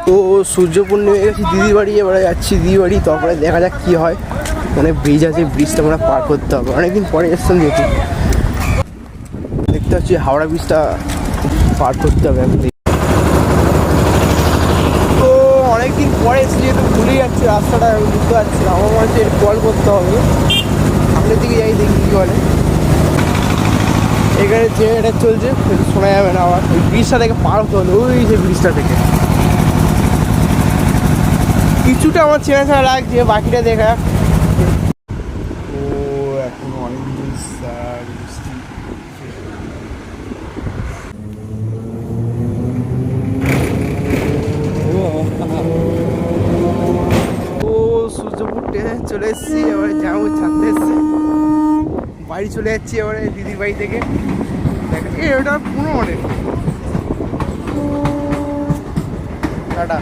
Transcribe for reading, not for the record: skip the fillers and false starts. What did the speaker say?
তো সূর্যপুর নেমে গেছি দিদির বাড়ি, এবারে যাচ্ছি দিদির বাড়ি, তারপরে দেখা যাক কী হয়। মানে ব্রিজ আছে, ব্রিজটা আমরা পার করতে হবে, অনেকদিন পরে এসছিলাম যেহেতু। দেখতে পাচ্ছি হাওড়া ব্রিজটা পার করতে হবে এখন। তো অনেকদিন পরে এসে যেহেতু ভুলে যাচ্ছি রাস্তাটা, আমি বুঝতে পারছি না। আমার মনে হচ্ছে কল করতে হবে, সামনের দিকে যাই দেখি কী বলে। এখানে জেনারেটার চলছে, শোনা যাবে না আবার। ওই ব্রিজটা থেকে পার হতে হলো, ওই যে ব্রিজটা থেকে। কিছুটা আমার চেনা চেনা লাগছে, বাকিটা দেখা। ও এখন অনেক দিন ও সূর্যপুর ট্রেনে চলে এসেছি, এবারে যাবো ছাড়তে এসছে। বাড়ি চলে যাচ্ছি এবারে দিদির বাড়ি থেকে। দেখ ওটা পুরো অনেক টাটা।